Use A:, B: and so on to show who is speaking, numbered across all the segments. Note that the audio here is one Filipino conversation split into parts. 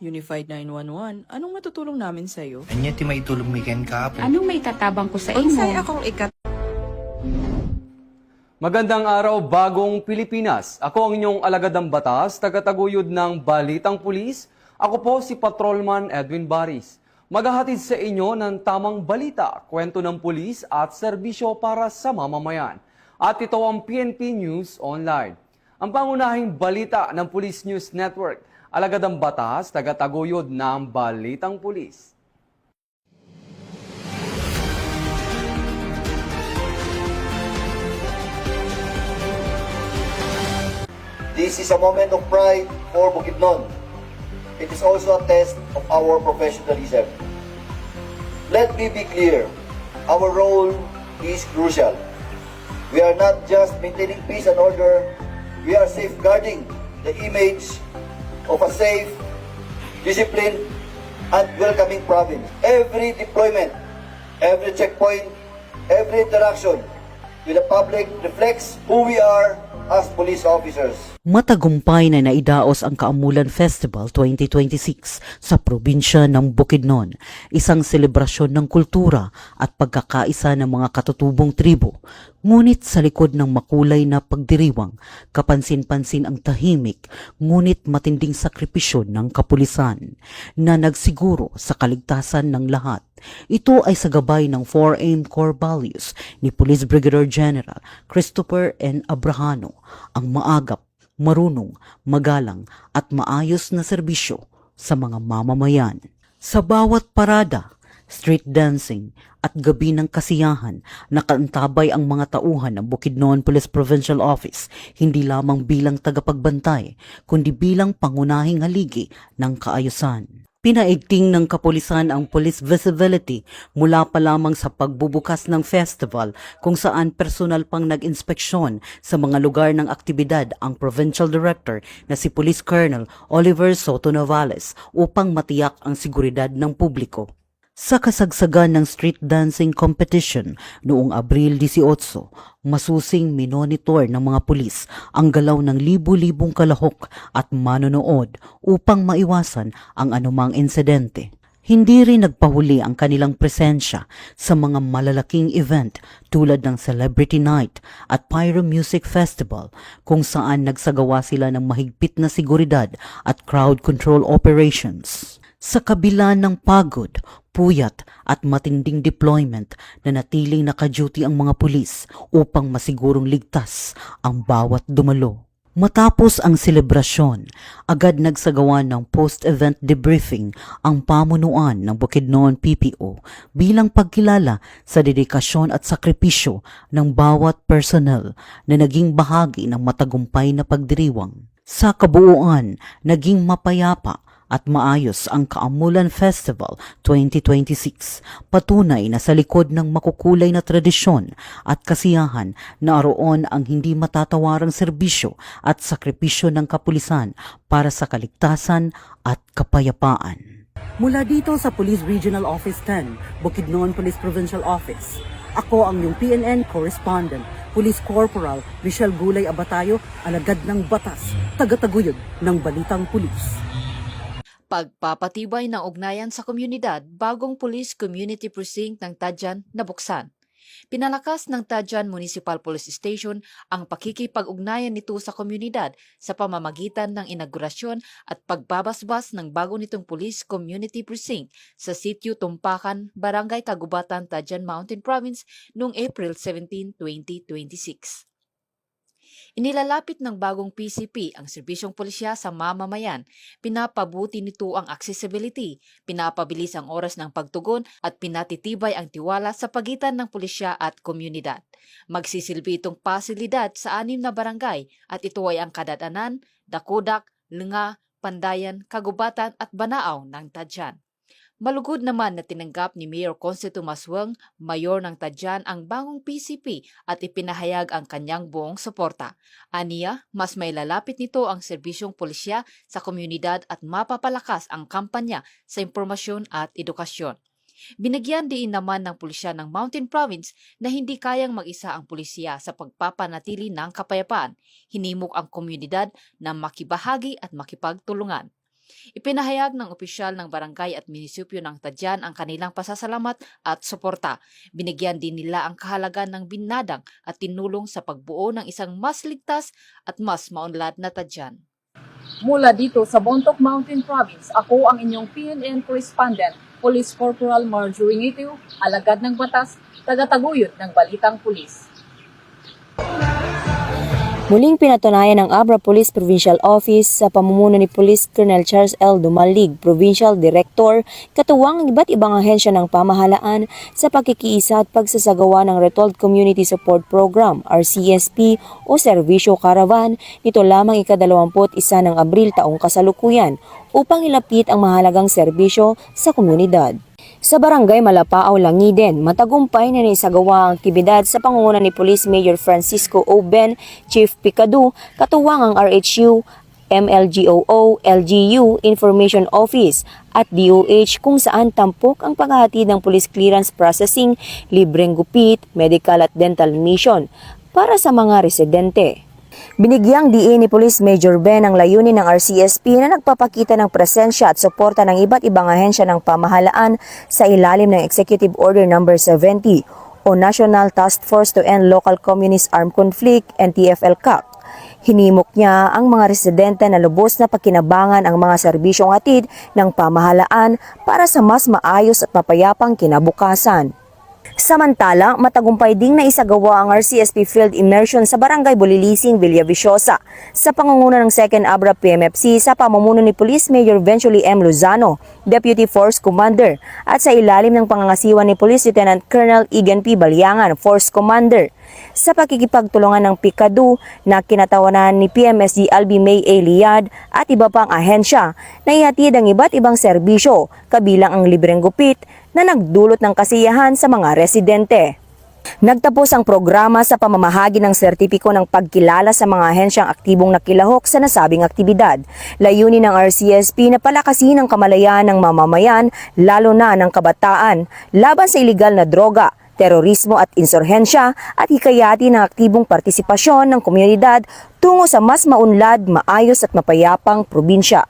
A: Unified 911, anong matutulong namin sa'yo?
B: Anya ti maitulong mi ken kapo.
C: Anong may tatabang ko sa
A: Unsay
C: imo?
A: akong
D: Magandang araw, bagong Pilipinas. Ako ang inyong alagadang batas, tagataguyod ng Balitang Pulis. Ako po si Patrolman Edwin Baris. Maghahatid sa inyo ng tamang balita, kwento ng pulis at serbisyo para sa mamamayan. At ito ang PNP News Online. Ang pangunahing balita ng Police News Network, alagadang batas, tagataguyod ng Balitang Pulis.
E: This is a moment of pride for Bukidnon. It is also a test of our professionalism. Let me be clear, our role is crucial. We are not just maintaining peace and order, we are safeguarding the image of a safe, disciplined, and welcoming province. Every deployment, every checkpoint, every interaction with the public reflects who we are as police officers.
F: Matagumpay na naidaos ang Kaamulan Festival 2026 sa probinsya ng Bukidnon, isang selebrasyon ng kultura at pagkakaisa ng mga katutubong tribo. Ngunit sa likod ng makulay na pagdiriwang, kapansin-pansin ang tahimik, ngunit matinding sakripisyo ng kapulisan na nagsiguro sa kaligtasan ng lahat. Ito ay sa gabay ng 4 core values ni Police Brigadier General Christopher N. Abrahano, ang maagap, marunong, magalang at maayos na serbisyo sa mga mamamayan. Sa bawat parada, street dancing at gabi ng kasiyahan, nakaantabay ang mga tauhan ng Bukidnon Police Provincial Office hindi lamang bilang tagapagbantay, kundi bilang pangunahing haligi ng kaayusan. Pinaigting ng kapulisan ang police visibility mula pa lamang sa pagbubukas ng festival kung saan personal pang nag-inspeksyon sa mga lugar ng aktibidad ang Provincial Director na si Police Colonel Oliver Soto Novales upang matiyak ang seguridad ng publiko. Sa kasagsagan ng street dancing competition noong Abril 18, masusing minonitor ng mga pulis ang galaw ng libu-libong kalahok at manonood upang maiwasan ang anumang insidente. Hindi rin nagpahuli ang kanilang presensya sa mga malalaking event tulad ng Celebrity Night at Pyro Music Festival kung saan nagsagawa sila ng mahigpit na seguridad at crowd control operations. Sa kabila ng pagod, puyat at matinding deployment, nanatiling naka-duty ang mga pulis upang masigurong ligtas ang bawat dumalo. Matapos ang selebrasyon, agad nagsagawa ng post-event debriefing ang pamunuan ng Bukidnon PPO bilang pagkilala sa dedikasyon at sakripisyo ng bawat personnel na naging bahagi ng matagumpay na pagdiriwang. Sa kabuuan, naging mapayapa at maayos ang Kaamulan Festival 2026. Patunay na sa likod ng makukulay na tradisyon at kasiyahan naroon ang hindi matatawarang serbisyo at sakripisyo ng kapulisan para sa kaligtasan at kapayapaan. Mula dito sa Police Regional Office 10, Bukidnon Police Provincial Office, ako ang iyong PNN Correspondent, Police Corporal Michelle Gulay Abatayo, alagad ng batas, tagataguyod ng Balitang Pulis.
G: Pagpapatibay ng ugnayan sa komunidad, bagong Police Community Precinct ng Tadjan nabuksan. Pinalakas ng Tadjan Municipal Police Station ang pakikipag-ugnayan nito sa komunidad sa pamamagitan ng inaugurasyon at pagbabasbas ng bago nitong Police Community Precinct sa Sitio Tumpakan, Barangay Kagubatan, Tadjan Mountain Province noong April 17, 2026. Inilalapit ng bagong PCP ang serbisyong pulisya sa mamamayan. Pinapabuti nito ang accessibility, pinapabilis ang oras ng pagtugon at pinatitibay ang tiwala sa pagitan ng pulisya at komunidad. Magsisilbi itong pasilidad sa 6 na barangay at ito ay ang Kadadanan, Dakudak, Lenga, Pandayan, Kagubatan at Banaaw ng Tadjan. Malugod naman na tinanggap ni Mayor Consuelo Masweng, mayor ng Tadjan, ang bagong PCP at ipinahayag ang kanyang buong suporta. Aniya, mas may lalapit nito ang serbisyong pulisya sa komunidad at mapapalakas ang kampanya sa impormasyon at edukasyon. Binigyan din naman ng pulisya ng Mountain Province na hindi kayang mag-isa ang pulisya sa pagpapanatili ng kapayapaan. Hinimok ang komunidad na makibahagi at makipagtulungan. Ipinahayag ng opisyal ng barangay at munisipyo ng Tadyan ang kanilang pasasalamat at suporta. Binigyan din nila ang kahalagan ng binadang at tinulong sa pagbuo ng isang mas ligtas at mas maunlad na Tadyan.
C: Mula dito sa Bontoc Mountain Province, ako ang inyong PNN correspondent, Police Corporal Marjorie Nitio, alagad ng batas, tagataguyod ng Balitang Pulis.
H: Muling pinatunayan ng Abra Police Provincial Office sa pamumuno ni Police Colonel Charles L. Dumalig, Provincial Director, katuwang ang iba't ibang ahensya ng pamahalaan sa pagkikiisa at pagsasagawa ng Retold Community Support Program, RCSP o Servisyo Caravan, nito lamang ika-21 ng Abril taong kasalukuyan upang ilapit ang mahalagang serbisyo sa komunidad. Sa Barangay Malapao, Langiden, matagumpay na naisagawa ang aktibidad sa pangunguna ni Police Major Francisco O. Ben, Chief Picadu, katuwang ang RHU, MLGOO, LGU, Information Office at DOH kung saan tampok ang paghahatid ng police clearance processing, libreng gupit, medical at dental mission para sa mga residente. Binigyang diin ni Police Major Ben ang layunin ng RCSP na nagpapakita ng presensya at suporta ng iba't ibang ahensya ng pamahalaan sa ilalim ng Executive Order No. 70 o National Task Force to End Local Communist Armed Conflict, NTFL-CAC. Hinimok niya ang mga residente na lubos na pakinabangan ang mga serbisyong hatid ng pamahalaan para sa mas maayos at mapayapang kinabukasan. Samantala, matagumpay ding naisagawa ang RCSP Field Immersion sa Barangay Bulilising, Villaviciosa sa pangunguna ng 2nd Abra PMFC sa pamumuno ni Police Major Eventually M. Lozano, Deputy Force Commander, at sa ilalim ng pangangasiwa ni Police Lieutenant Colonel Egan P. Balyangan, Force Commander, sa pakikipagtulungan ng Picadu na kinatawanan ni PMSG Albi May A. Liad at iba pang ahensya na ihatid ang iba't ibang serbisyo, kabilang ang libreng gupit na nagdulot ng kasiyahan sa mga residente. Nagtapos ang programa sa pamamahagi ng sertipiko ng pagkilala sa mga ahensyang aktibong nakilahok sa nasabing aktibidad. Layunin ng RCSP na palakasin ang kamalayan ng mamamayan, lalo na ng kabataan, laban sa iligal na droga, terorismo at insurhensya at hikayatin ng aktibong partisipasyon ng komunidad tungo sa mas maunlad, maayos at mapayapang probinsya.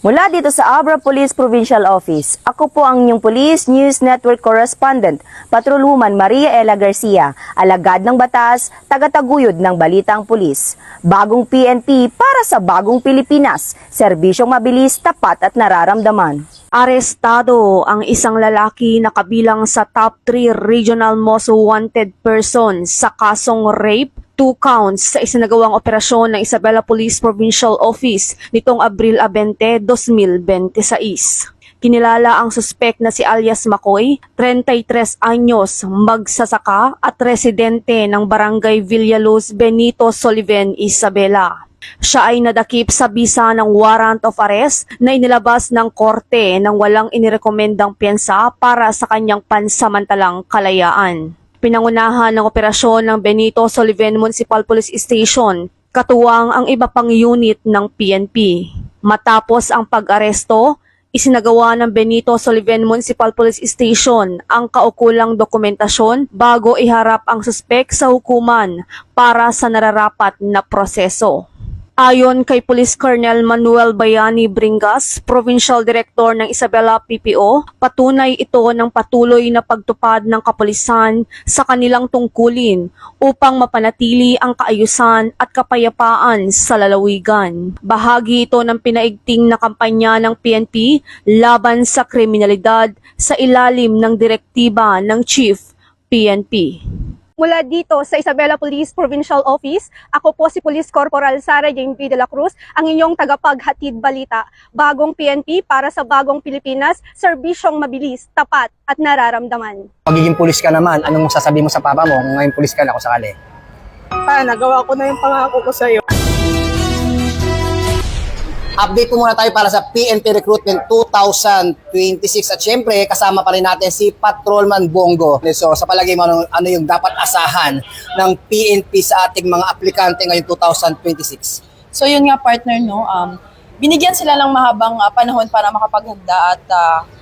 H: Mula dito sa Abra Police Provincial Office, ako po ang inyong Police News Network Correspondent, Patrolwoman Maria Ella Garcia, alagad ng batas, tagataguyod ng Balitang Pulis. Bagong PNP para sa bagong Pilipinas, serbisyong mabilis, tapat at nararamdaman. Arestado ang isang lalaki na kabilang sa top 3 regional most wanted person sa kasong rape, 2 counts sa isinagawang operasyon ng Isabela Police Provincial Office nitong Abril 20, 2026. Kinilala ang suspek na si alias Makoy, 33 anyos, magsasaka at residente ng Barangay Villaluz, Benito Soliven, Isabela. Siya ay nadakip sa bisa ng warrant of arrest na inilabas ng korte nang walang inirekomendang piyensa para sa kanyang pansamantalang kalayaan. Pinangunahan ng operasyon ng Benito Soliven Municipal Police Station, katuwang ang iba pang unit ng PNP. Matapos ang pag-aresto, isinagawa ng Benito Soliven Municipal Police Station ang kaukulang dokumentasyon bago iharap ang suspek sa hukuman para sa nararapat na proseso. Ayon kay Police Colonel Manuel Bayani Bringas, Provincial Director ng Isabela PPO, patunay ito ng patuloy na pagtupad ng kapulisan sa kanilang tungkulin upang mapanatili ang kaayusan at kapayapaan sa lalawigan. Bahagi ito ng pinaigting na kampanya ng PNP laban sa kriminalidad sa ilalim ng direktiba ng Chief PNP.
I: Mula dito sa Isabela Police Provincial Office, ako po si Police Corporal Sara Jane P. de la Cruz, ang inyong tagapaghatid balita. Bagong PNP para sa bagong Pilipinas, serbisyong mabilis, tapat at nararamdaman.
J: Pagiging pulis ka naman, anong sasabihin mo sa papa mo kung ngayon pulis ka na kung sakali?
K: Nagawa ko na yung pangako ko sa'yo.
J: Update po muna tayo para sa PNP Recruitment 2026 at syempre kasama pa rin natin si Patrolman Bongo. So sa palagay mo ano yung dapat asahan ng PNP sa ating mga aplikante ngayong 2026?
K: So yun nga partner, no, binigyan sila ng mahabang panahon para makapaghanda at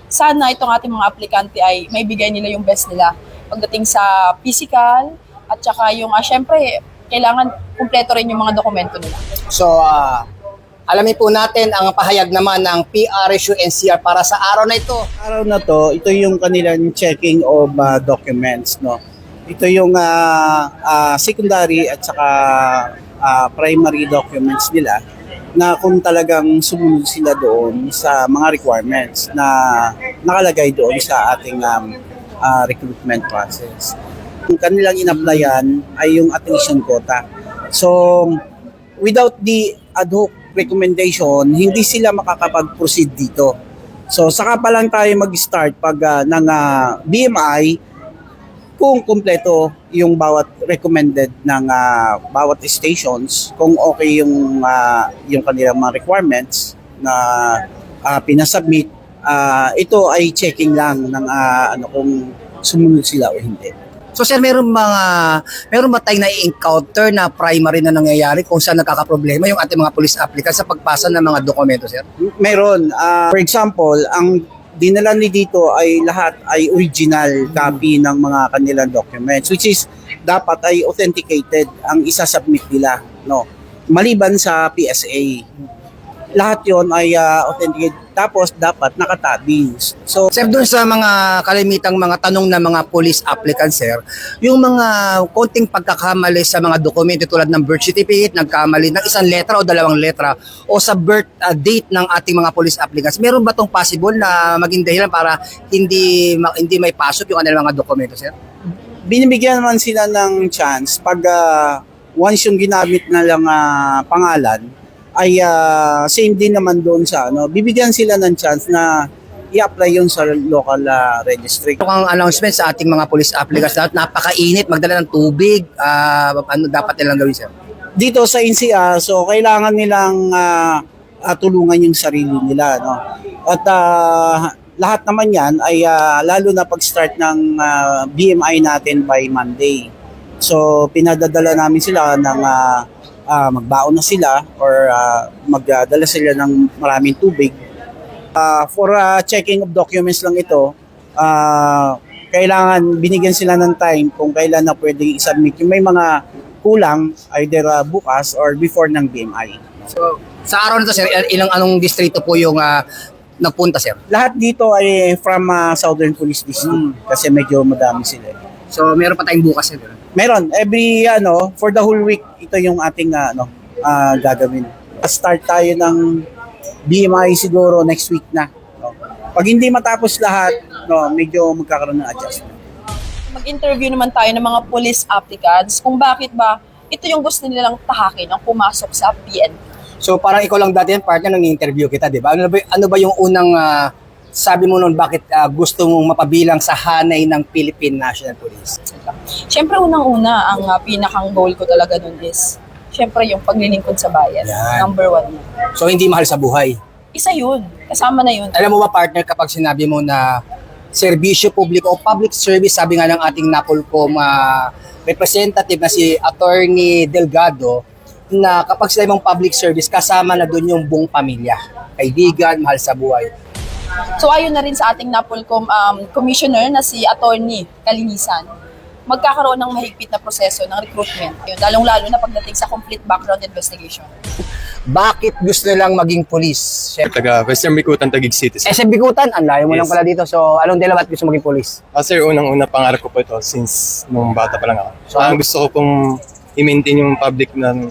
K: sana itong ating mga aplikante ay may bigay nila yung best nila pagdating sa physical at saka yung syempre kailangan kumpleto rin yung mga dokumento nila.
J: So, alamin po natin ang pahayag naman ng PRSU NCR para sa araw na ito.
L: Araw na to, ito yung kanilang checking of documents, no. Ito yung secondary at saka primary documents nila na kung talagang sumunod sila doon sa mga requirements na nakalagay doon sa ating recruitment process. Ang kanilang in-applyan ay yung attrition quota. So, without the ad hoc recommendation, hindi sila makakapag-proceed dito. So, saka pa lang tayo mag-start pag ng BMI kung kumpleto yung bawat recommended ng bawat stations, kung okay yung kanilang mga requirements na pinasubmit, ito ay checking lang ng kung sumunod sila o hindi.
J: So sir, meron ba tayong na-encounter na primary na nangyayari kung saan nagkakaproblema yung ating mga police applicants sa pagpasa ng mga dokumento, sir?
L: Meron. For example, ang dinala ni dito ay lahat ay original copy ng mga kanilang documents, which is dapat ay authenticated ang isasubmit nila, no? Maliban sa PSA. Lahat yon ay authenticated, tapos dapat nakatabing. So,
J: Sir, doon sa mga kalimitang mga tanong ng mga police applicants, sir, yung mga konting pagkakamali sa mga dokumento tulad ng birth certificate, nagkamali ng isang letra o dalawang letra, o sa birth date ng ating mga police applicants, meron ba itong possible na maging dahilan para hindi may pasok yung kanilang mga dokumento, sir?
L: binibigyan naman sila ng chance pag once yung ginamit na lang pangalan, ay same din naman doon sa bibigyan sila ng chance na i-apply yun sa local registry.
J: Ito ang announcement sa ating mga police applicants na napakainit, magdala ng tubig, ano dapat nilang gawin, sir?
L: Dito sa NCR, so kailangan nilang tulungan yung sarili nila, no? At lahat naman yan ay lalo na pag-start ng BMI natin by Monday. So pinadadala namin sila ng magbaon na sila or magdala sila ng maraming tubig. For checking of documents lang ito, kailangan binigyan sila ng time kung kailan na pwedeng i-submit. Yung may mga kulang, either bukas or before ng BMI.
J: So, sa araw na to, sir, anong distrito po yung nagpunta, sir?
L: Lahat dito ay from Southern Police District kasi medyo madami sila.
J: So, meron pa tayong bukas, sir?
L: Meron. Every, for the whole week, ito yung ating gagawin. Start tayo ng BMI siguro next week na. No? Pag hindi matapos lahat, medyo magkakaroon ng adjustment.
K: Mag-interview naman tayo ng mga police applicants kung bakit ba ito yung gusto nilang tahakin ang pumasok sa PNP.
J: So, parang ikaw lang dati yan, partner, nang interview kita, di ba? Ano ba yung unang sabi mo noon, bakit gusto mong mapabilang sa hanay ng Philippine National Police?
K: Siyempre, unang-una, ang pinakang goal ko talaga nun is, siyempre, yung paglilingkod sa bayan.
J: Yan.
K: Number 1 yun.
J: So, hindi mahal sa buhay.
K: Isa yun. Kasama na yun.
J: Alam mo ba, partner, kapag sinabi mo na serbisyo publiko o public service, sabi nga ng ating NAPOLCOM representative na si Attorney Delgado, na kapag sila mong public service, kasama na doon yung buong pamilya. Kaibigan, mahal sa buhay.
K: So ayon na rin sa ating NAPOLCOM commissioner na si Attorney Kalinisan, magkakaroon ng mahigpit na proseso ng recruitment. Yun, lalong-lalo na pagdating sa complete background investigation.
J: Bakit gusto nilang maging police?
M: Taga Western Bicutan, Taguig City.
J: SM Bicutan, ang layo mo lang pala dito. So, anong dila ba't gusto maging police?
M: Sir, unang-una pangarap ko po ito since nung bata pa lang ako.
J: So,
M: ang gusto ko pong i-maintain yung public ng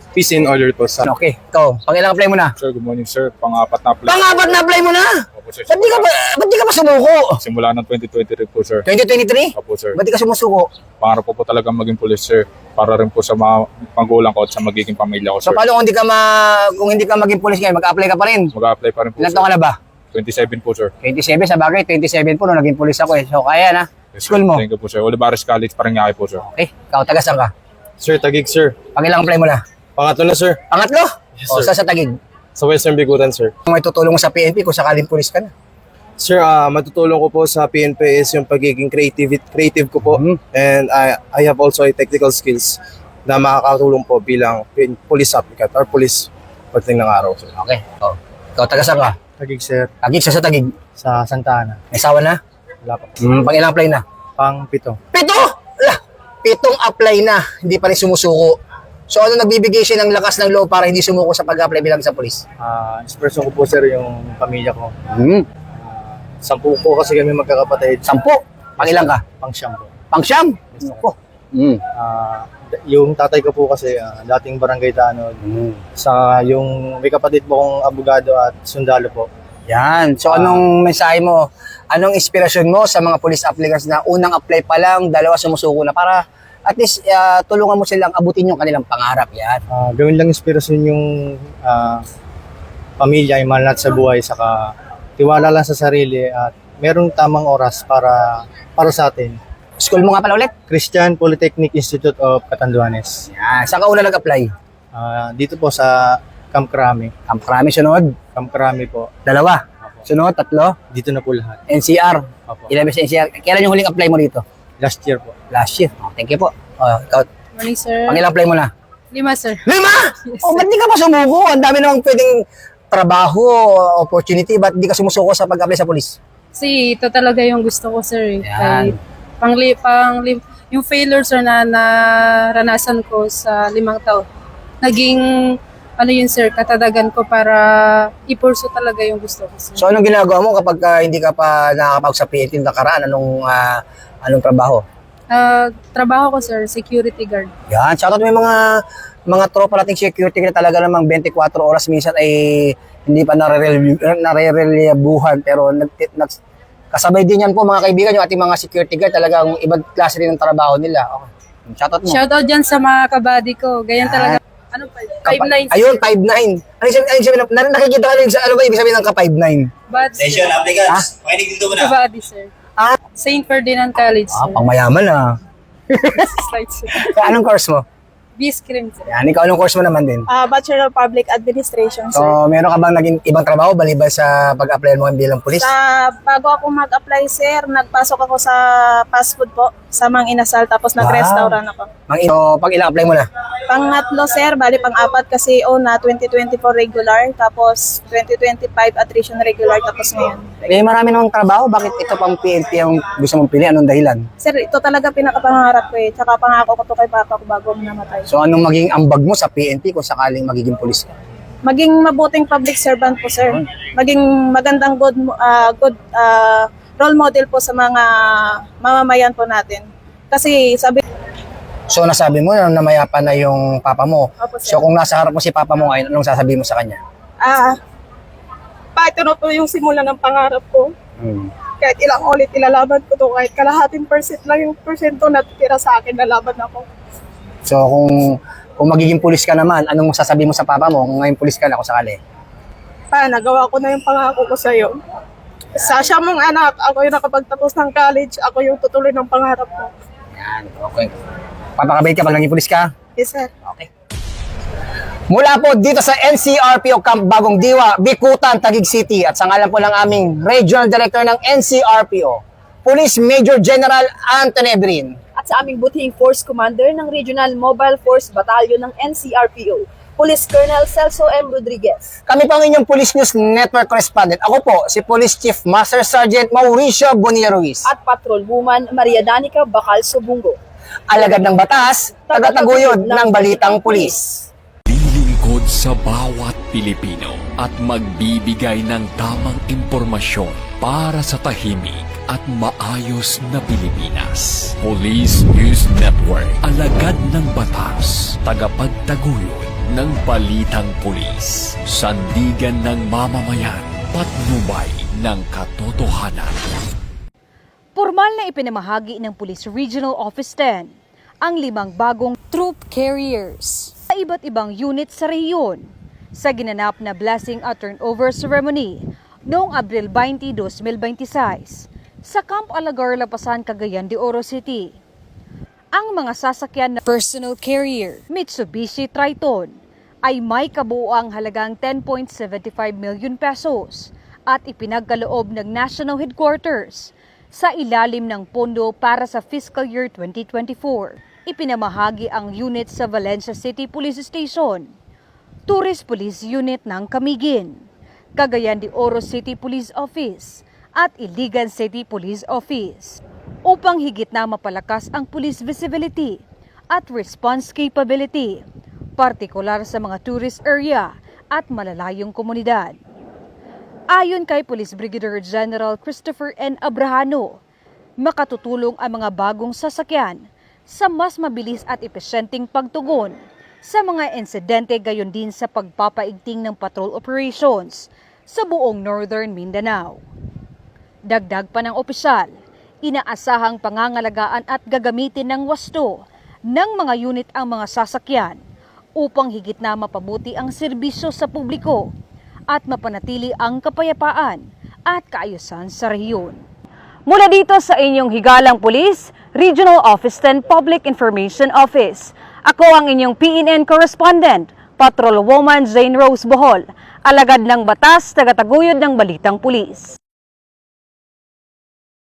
M: peace and order po sa...
J: Okay, ikaw, pang-ilang apply mo na?
M: Sir, good morning sir. Pang-apat na apply.
J: Pang-apat na apply mo na?
M: Opo sir.
J: Ba't di ka pa sumuko?
M: Simula ng 2023 po sir.
J: 2023?
M: Opo sir.
J: Ba't di ka sumusuko?
M: Pangarap ko po talagang maging police sir. Para rin po sa mga magulang ko at sa magiging pamilya ko
J: So,
M: sir.
J: paano kung hindi ka maging police ngayon, mag-apply ka pa rin?
M: Mag-apply pa rin po
J: Ilan
M: sir.
J: taon ka na ba?
M: 27 po sir.
J: 27, sa bagay, 27 po nung naging police ako eh. So, kaya na.
M: Yes,
J: School
M: sir.
J: mo?
M: Thank you po sir. Olivares College, Parañaque po sir.
J: Okay, ikaw, taga saan ka?
M: Sir, Taguig sir.
J: Pang-ilang apply mo na?
M: Pangatlo na sir.
J: Pangatlo?
M: Yes,
J: O,
M: sir.
J: sa Taguig?
M: Sa Western Bicutan sir.
J: May tutulong mo sa PNP kung sakaling police ka na.
M: Sir, matutulong ko po sa PNP is yung pagiging creative ko po. And I have also a technical skills na makakatulong po bilang police applicant or police pagdating ng araw. Sir.
J: Okay. O, ikaw, taga saan ka?
M: Taguig sir.
J: Taguig sa Taguig.
M: Sa Santa Ana.
J: May sawa na?
M: Wala po.
J: Pang-ilang apply na?
M: Pang-7.
J: 7? Ala! 7 apply na, hindi pa rin sumusuko. So ano nagbibigay siya ng lakas ng loob para hindi sumuko sa pag-apply bilang sa pulis?
M: Inspirasyon ko po sir yung pamilya ko. 10 po kasi kami magkakapatid.
J: 10? Pangilan ka?
M: Pang-siyam po.
J: Pang-siyam? Ako.
M: Yung tatay ko po kasi dating barangay tanod. Sa yung may kapatid po kong abogado at sundalo po.
J: Yan. So anong mensahe mo? Anong inspirasyon mo sa mga police applicants na unang apply pa lang, 2 sumusuko na para at least tulungan mo silang abutin yung kanilang pangarap. Yan.
M: Gawin lang inspirasyon yung pamilya, yung mahal natin sa buhay, saka tiwala lang sa sarili at merong tamang oras para sa atin.
J: School mo nga pala ulit?
M: Christian Polytechnic Institute of Catanduanes.
J: Yan. Saan ka una nag-apply?
M: Dito po sa Camp Crame.
J: Camp Crame, sunod?
M: Camp Crame po.
J: 2? Sunod? 3?
M: Dito na po lahat.
J: NCR?
M: Opo.
J: Ilan ba sa NCR? Kailan yung huling apply mo dito?
M: Last year po.
J: Last year. Thank you po. Ikaw,
I: Morning, sir.
J: pangilang apply mo na?
I: 5, sir.
J: 5? Ba't di ka pa sumuko? Ang dami namang pwedeng trabaho, opportunity. Ba't di ka sumusuko sa pag-apply sa police?
I: Kasi ito talaga yung gusto ko, sir.
J: Yan.
I: Yung failure, sir, na naranasan ko sa 5 taon. Naging, sir, katadagan ko para ipurso talaga yung gusto ko, sir.
J: So anong ginagawa mo kapag hindi ka pa nakakapag sa PNP nakaraan? Anong trabaho?
I: Trabaho ko, sir, security guard.
J: Yan, shoutout mo yung mga tropa nating security na talaga namang 24 oras minsan ay hindi pa nare-reliebuhan pero kasabay din yan po mga kaibigan yung ating mga security guard, talagang ibang klase rin ng trabaho nila. Okay. Shoutout mo.
I: Shoutout dyan sa mga kabady ko. Ganyan talaga. 5'9"?
J: Ayun, 5'9". Ano sabihin, nakikita ka rin sa ano ba ibig sabihin ng ka-5'9"?
I: Bad, sir.
E: applicants. Makinig dito muna.
I: Kabady, sir. St. Ferdinand College, sir.
J: Pangmayaman
I: Slide, sir.
J: Anong course mo?
I: B-screen, sir.
J: Yan, ikaw anong course mo naman din?
I: Bachelor of Public Administration,
J: So, meron ka bang naging ibang trabaho maliban sa pag-apply mo bilang pulis?
I: Bago ako mag-apply, sir, nagpasok ako sa fast food po, sa Mang Inasal, tapos nag-restaurant ako.
J: So, pag ilang apply mo na?
I: Pang-3, sir, bali pang-4 kasi na 2024 regular, tapos 2025 attrition regular, tapos ngayon.
J: Eh, marami namang trabaho. Bakit ito pang PNP ang gusto mong pili? Anong dahilan?
I: Sir, ito talaga pinakapangarap ko eh. Tsaka pangako ko to kay Papa ko bago ako namatay.
J: So, anong maging ambag mo sa PNP kung sakaling magiging pulis ka?
I: Maging mabuting public servant po, sir. Maging magandang good role model po sa mga mamamayan po natin. Kasi sabi...
J: So, nasabi mo na namayapa na yung papa mo.
I: Opo, sir.
J: So, kung nasa harap mo si papa mo ngayon, anong sasabihin mo sa kanya?
I: Ito na po yung simula ng pangarap ko. Kahit ilang ulit ilalaban ko to, kahit kalahating % lang yung persento na titira sa akin, nalaban ako.
J: So, kung magiging pulis ka naman, anong sasabihin mo sa papa mo kung ngayon pulis ka na kung sakali?
I: Nagawa ko na yung pangako ko sa'yo. Sa siya mong anak, ako yung nakapagtapos ng college, ako yung tutuloy ng pangarap ko.
J: Yan, okay. Papakabait ka pag naging pulis ka?
I: Yes, sir.
J: Okay. Mula po dito sa NCRPO Camp Bagong Diwa, Bikutan, Taguig City at sa ngalan po ng aming Regional Director ng NCRPO, Police Major General Anthony Ebrin.
K: At sa aming butihing Force Commander ng Regional Mobile Force Battalion ng NCRPO, Police Colonel Celso M. Rodriguez.
J: Kami po ang inyong Police News Network Correspondent. Ako po, si Police Chief Master Sergeant Mauricio Bonilla Ruiz.
K: At Patrol Woman Maria Danica Bacalso Bungo.
J: Alagad ng batas, tagataguyod ng balitang pulis.
N: Lilingkod sa bawat Pilipino at magbibigay ng tamang impormasyon para sa tahimik at maayos na Pilipinas. Police News Network, alagad ng batas, tagapagtaguyod ng balitang pulis, sandigan ng mamamayan, patnubay ng katotohanan.
O: Formal na ipinamahagi ng Police Regional Office 10 ang 5 bagong troop carriers sa iba't ibang unit sa rehiyon sa ginanap na blessing at turnover ceremony noong Abril 20, 2026 sa Camp Alagar, Lapasan, Cagayan de Oro City. Ang mga sasakyan na personal carrier Mitsubishi Triton ay may kabuuang halagang 10.75 million pesos at ipinagkaloob ng National Headquarters sa ilalim ng pondo para sa fiscal year 2024. Ipinamahagi ang unit sa Valencia City Police Station, Tourist Police Unit ng Camiguin, Cagayan de Oro City Police Office at Iligan City Police Office. upang higit na mapalakas ang police visibility at response capability, partikular sa mga tourist area at malalayong komunidad. Ayon kay Police Brigadier General Christopher N. Abrahano, makatutulong ang mga bagong sasakyan sa mas mabilis at epesyenteng pagtugon sa mga insidente, gayon din sa pagpapaigting ng patrol operations sa buong Northern Mindanao. Dagdag pa ng opisyal, inaasahang pangangalagaan at gagamitin ng wasto ng mga unit ang mga sasakyan upang higit na mapabuti ang serbisyo sa publiko at mapanatili ang kapayapaan at kaayusan sa rehiyon.
C: Mula dito sa inyong higalang pulis, Regional Office 10 Public Information Office. Ako ang inyong PNN correspondent, Patrolwoman Jane Rose Bohol, alagad ng batas, tagataguyod ng Balitang Pulis.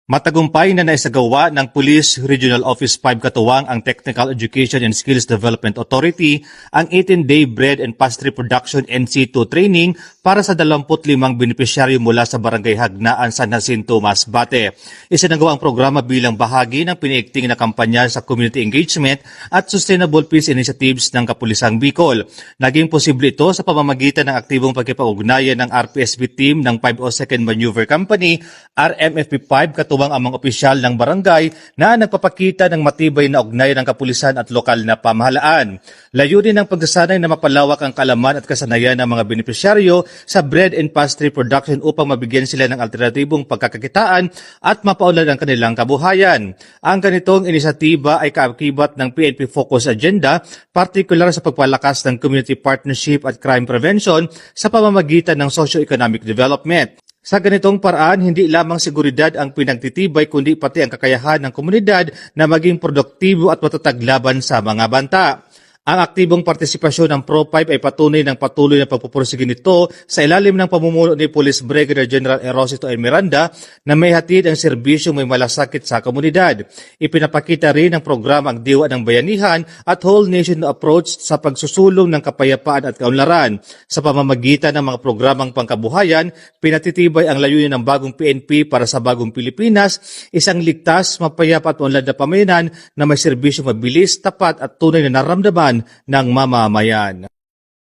P: Matagumpay na naisagawa ng Police Regional Office 5 Katuwang ang Technical Education and Skills Development Authority ang 18-day Bread and Pastry Production NC2 training para sa 25 benepisyaryo mula sa Barangay Hagnaan, San Jacinto, Masbate. Isinagawa ang programa bilang bahagi ng piniigting na kampanya sa community engagement at sustainable peace initiatives ng Kapulisang Bicol. Naging posible ito sa pamamagitan ng aktibong pagkipag-ugnayan ng RPSB team ng 502nd Maneuver Company, RMFP5 Katuwang ang mga opisyal ng barangay na nagpapakita ng matibay na ugnayan ng kapulisan at lokal na pamahalaan. Layunin ng pagsasanay na mapalawak ang kaalaman at kasanayan ng mga benepisyaryo sa bread and pastry production upang mabigyan sila ng alternatibong pagkakakitaan at mapaunlad ang kanilang kabuhayan. Ang ganitong inisyatiba ay kaakibat ng PNP Focus Agenda, partikular sa pagpalakas ng community partnership at crime prevention sa pamamagitan ng socio-economic development. Sa ganitong paraan, hindi lamang seguridad ang pinagtitibay kundi pati ang kakayahan ng komunidad na maging produktibo at matatag laban sa mga banta. Ang aktibong partisipasyon ng Pro-5 ay patunay ng patuloy na pagpupursige nito sa ilalim ng pamumuno ni Police Brigadier General Erosito M. Miranda na may hatid ang serbisyong may malasakit sa komunidad. Ipinapakita rin ng programa ang diwa ng bayanihan at whole nation approach sa pagsusulong ng kapayapaan at kaunlaran. Sa pamamagitan ng mga programang pangkabuhayan, pinatitibay ang layunin ng bagong PNP para sa bagong Pilipinas, isang ligtas, mapayapa at unlad na pamayanan na may serbisyong mabilis, tapat at tunay na naramdaman ng mamamayan.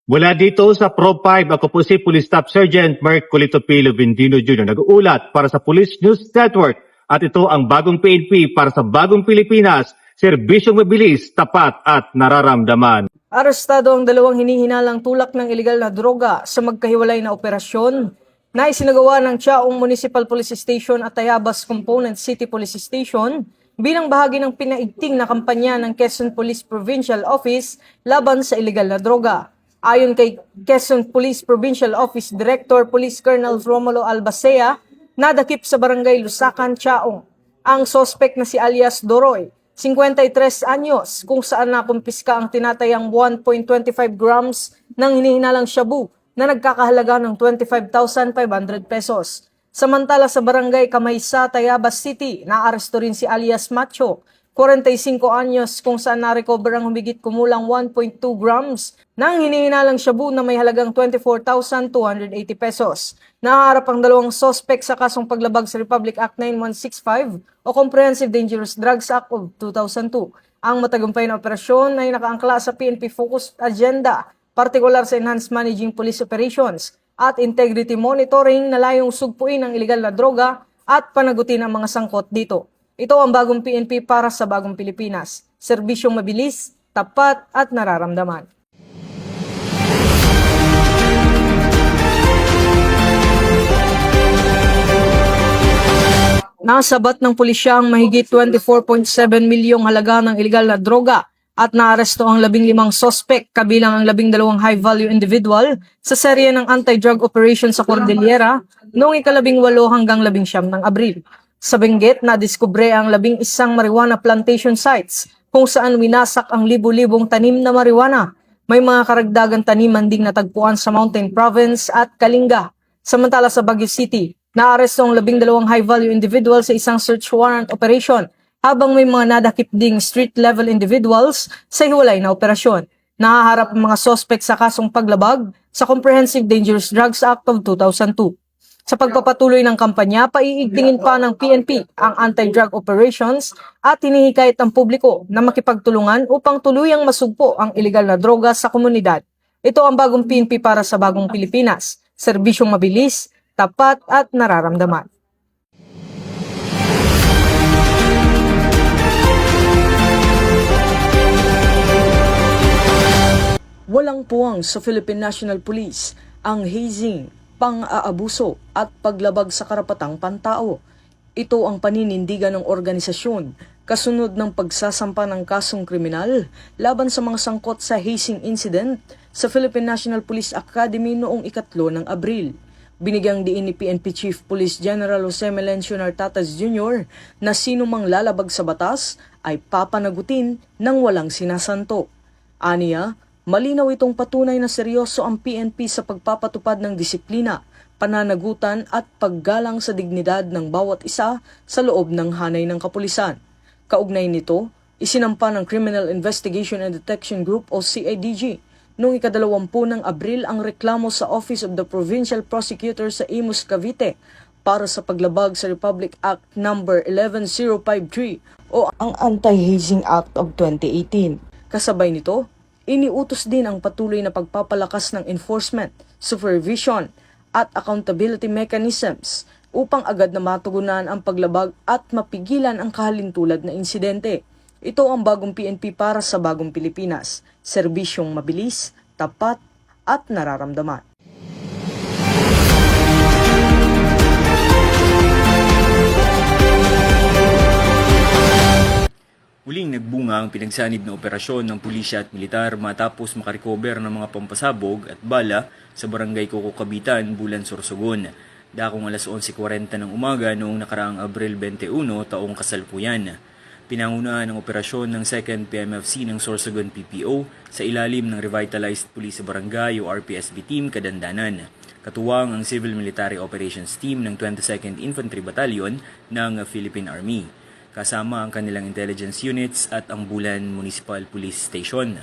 P: Wala dito sa Pro-5, ako po si Police Staff Sergeant Mark Colito Pilo Bendino Jr. nag-uulat para sa Police News Network at ito ang bagong PNP para sa bagong Pilipinas, serbisyong mabilis, tapat at nararamdaman.
Q: Arestado ang dalawang hinihinalang tulak ng ilegal na droga sa magkahiwalay na operasyon na isinagawa ng Chaong Municipal Police Station at Tayabas Component City Police Station bilang bahagi ng pinaigting na kampanya ng Quezon Police Provincial Office laban sa ilegal na droga. Ayon kay Quezon Police Provincial Office Director Police Colonel Romulo Albacea, nadakip sa Barangay Lusacan, Chaong ang sospek na si alias Doroy, 53 anyos, kung saan nakumpiska ang tinatayang 1.25 grams ng hinihinalang shabu na nagkakahalaga ng 25,500 pesos. Samantala sa Barangay Kamaysa, Tayabas City, naaresto rin si alias Macho, 45 anyos, kung saan narecover ang humigit kumulang 1.2 grams ng hinihinalang shabu na may halagang 24,280 pesos. Naharap ang dalawang sospek sa kasong paglabag sa Republic Act 9165 o Comprehensive Dangerous Drugs Act of 2002. Ang matagumpay na operasyon ay nakaangkla sa PNP Focus Agenda, partikular sa Enhanced Managing Police Operations at integrity monitoring na layong sugpuin ang ilegal na droga at panagutin ang mga sangkot dito. Ito ang bagong PNP para sa bagong Pilipinas. Serbisyong mabilis, tapat at nararamdaman. Nasabat ng pulisya ang mahigit 24.7 milyong halaga ng ilegal na droga at naaresto ang 15 sospek kabilang ang 12 high-value individual sa serye ng anti-drug operation sa Cordillera noong ika-18 hanggang 19 ng Abril. Sa Benguet, nadiskubre ang 11 marijuana plantation sites kung saan winasak ang libu-libong tanim na marijuana. May mga karagdagang taniman ding natagpuan sa Mountain Province at Kalinga. Samantala sa Baguio City, naaresto ang 12 high-value individual sa isang search warrant operation habang may mga nadakip ding street-level individuals sa hiwalay na operasyon. Nahaharap ang mga sospek sa kasong paglabag sa Comprehensive Dangerous Drugs Act of 2002. Sa pagpapatuloy ng kampanya, paiigtingin pa ng PNP ang anti-drug operations at hinihikayat ang publiko na makipagtulungan upang tuluyang masugpo ang ilegal na droga sa komunidad. Ito ang bagong PNP para sa bagong Pilipinas, serbisyong mabilis, tapat at nararamdaman.
A: Walang puwang sa Philippine National Police ang hazing, pang-aabuso at paglabag sa karapatang pantao. Ito ang paninindigan ng organisasyon kasunod ng pagsasampa ng kasong kriminal laban sa mga sangkot sa hazing incident sa Philippine National Police Academy noong 3 ng Abril. Binigyang diin ni PNP Chief Police General Jose Melencio Nartatas Jr. na sino mang lalabag sa batas ay papanagutin ng walang sinasanto. Aniya, malinaw itong patunay na seryoso ang PNP sa pagpapatupad ng disiplina, pananagutan at paggalang sa dignidad ng bawat isa sa loob ng hanay ng kapulisan. Kaugnay nito, isinampa ng Criminal Investigation and Detection Group o CIDG noong 20 ng Abril ang reklamo sa Office of the Provincial Prosecutor sa Imus, Cavite para sa paglabag sa Republic Act No. 11053 o ang Anti-Hazing Act of 2018. Kasabay nito, iniutos din ang patuloy na pagpapalakas ng enforcement, supervision, at accountability mechanisms upang agad na matugunan ang paglabag at mapigilan ang kahalintulad na insidente. Ito ang bagong PNP para sa bagong Pilipinas, serbisyong mabilis, tapat, at nararamdaman.
R: Muling nagbunga ang pinagsanib na operasyon ng pulisya at militar matapos makarecover ng mga pampasabog at bala sa barangay Coco Cabitan, Bulan, Sorsogon. Dakong alas 11:40 ng umaga noong nakaraang Abril 21 taong kasalukuyan. Pinangunahan ang operasyon ng 2nd PMFC ng Sorsogon PPO sa ilalim ng Revitalized Police Barangay o RPSB Team Kadandanan. Katuwang ang Civil Military Operations Team ng 22nd Infantry Battalion ng Philippine Army, kasama ang kanilang intelligence units at ang Bulan Municipal Police Station.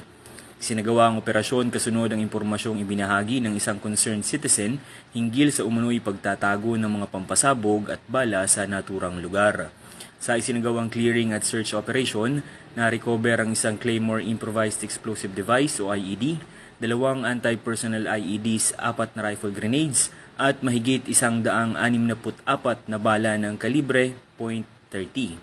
R: Sinagawa ang operasyon kasunod ang impormasyong ibinahagi ng isang concerned citizen hinggil sa umano'y pagtatago ng mga pampasabog at bala sa naturang lugar. Sa isinagawang clearing at search operation, na-recover ang isang Claymore Improvised Explosive Device o IED, 2 anti-personnel IEDs, 4 na rifle grenades at mahigit 164 na bala ng kalibre .30.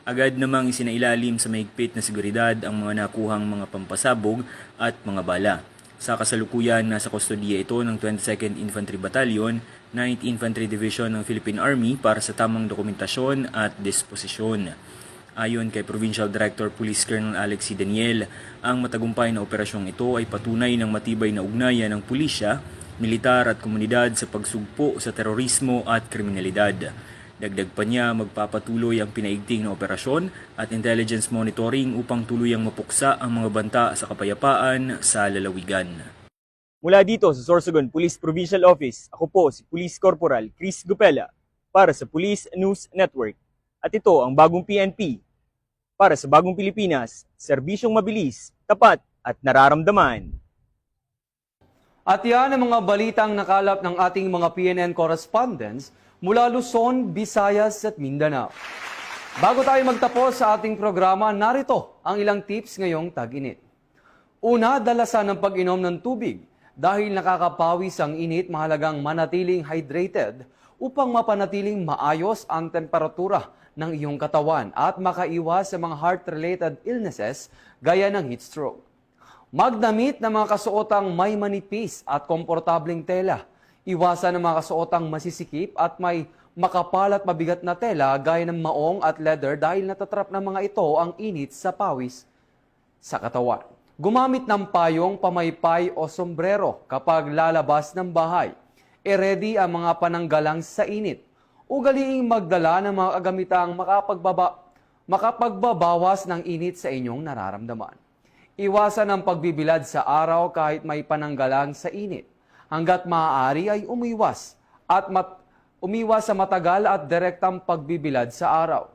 R: Agad namang isinailalim sa mahigpit na seguridad ang mga nakuhang mga pampasabog at mga bala. Sa kasalukuyan, nasa kustodiya ito ng 22nd Infantry Battalion, 9th Infantry Division ng Philippine Army para sa tamang dokumentasyon at disposisyon. Ayon kay Provincial Director Police Colonel Alex C. Daniel, ang matagumpay na operasyong ito ay patunay ng matibay na ugnayan ng pulisya, militar at komunidad sa pagsugpo sa terorismo at kriminalidad. Dagdag pa niya, magpapatuloy ang pinaigting na operasyon at intelligence monitoring upang tuluyang mapuksa ang mga banta sa kapayapaan sa lalawigan.
S: Mula dito sa Sorsogon Police Provincial Office, ako po si Police Corporal Chris Gupela para sa Police News Network. At ito ang bagong PNP para sa bagong Pilipinas, serbisyong mabilis, tapat at nararamdaman.
D: At yan ang mga balitang nakalap ng ating mga PNN correspondents mula Luzon, Visayas at Mindanao. Bago tayo magtapos sa ating programa, narito ang ilang tips ngayong tag-init. Una, dalasan ng pag-inom ng tubig. Dahil nakakapawis ang init, mahalagang manatiling hydrated upang mapanatiling maayos ang temperatura ng iyong katawan at makaiwas sa mga heart-related illnesses gaya ng heat stroke. Magdamit ng mga kasuotang may manipis at komportabling tela. Iwasan ang mga kasuotang masisikip at may makapal at mabigat na tela gaya ng maong at leather dahil natatrap ng mga ito ang init sa pawis sa katawan. Gumamit ng payong, pamaypay o sombrero kapag lalabas ng bahay. I-ready ang mga pananggalang sa init. Ugaliing magdala ng mga kagamitang makapagbabawas ng init sa inyong nararamdaman. Iwasan ang pagbibilad sa araw kahit may pananggalang sa init. Hanggat maaari ay umiwas sa matagal at direktang pagbibilad sa araw.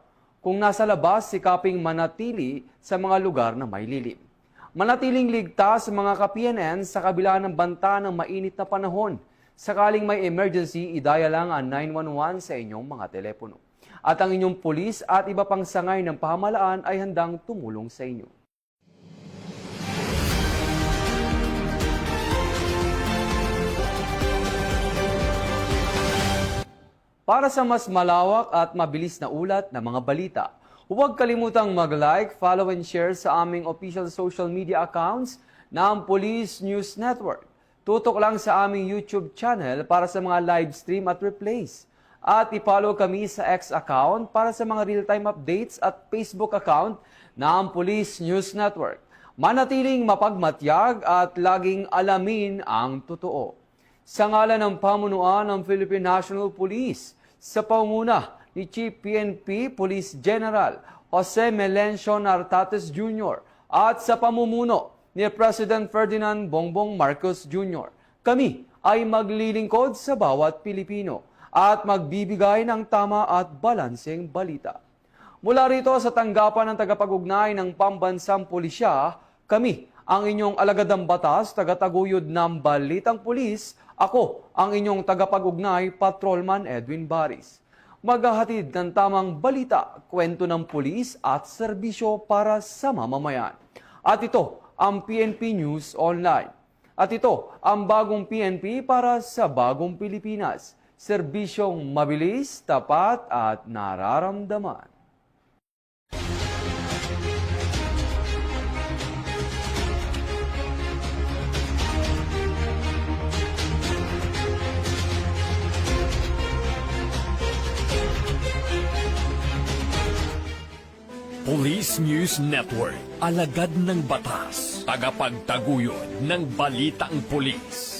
D: Kung nasa labas, sikaping manatili sa mga lugar na may lilim. Manatiling ligtas sa mga ka-PNN sa kabila ng banta ng mainit na panahon. Sakaling may emergency, idaya lang ang 911 sa inyong mga telepono. At ang inyong pulis at iba pang sangay ng pamahalaan ay handang tumulong sa inyo. Para sa mas malawak at mabilis na ulat ng mga balita, huwag kalimutang mag-like, follow and share sa aming official social media accounts ng Police News Network. Tutok lang sa aming YouTube channel para sa mga live stream at replays. At i-follow kami sa X account para sa mga real-time updates at Facebook account ng Police News Network. Manatiling mapagmatyag at laging alamin ang totoo. Sa ngalan ng pamunuan ng Philippine National Police, sa pangunguna ni Chief PNP Police General Jose Melencio Nartates Jr. at sa pamumuno ni President Ferdinand Bongbong Marcos Jr., kami ay maglilingkod sa bawat Pilipino at magbibigay ng tama at balanseng balita. Mula rito sa tanggapan ng tagapag-ugnay ng Pambansang Pulisya, kami ang inyong alagadang batas, tagataguyod ng Balitang Pulis. Ako ang inyong tagapag-ugnay, Patrolman Edwin Baris. Maghahatid ng tamang balita, kwento ng pulis at serbisyo para sa mamamayan. At ito ang PNP News Online. At ito ang bagong PNP para sa bagong Pilipinas. Serbisyong mabilis, tapat at nararamdaman.
N: Police News Network, alagad ng batas, tagapagtaguyod ng balitang pulis.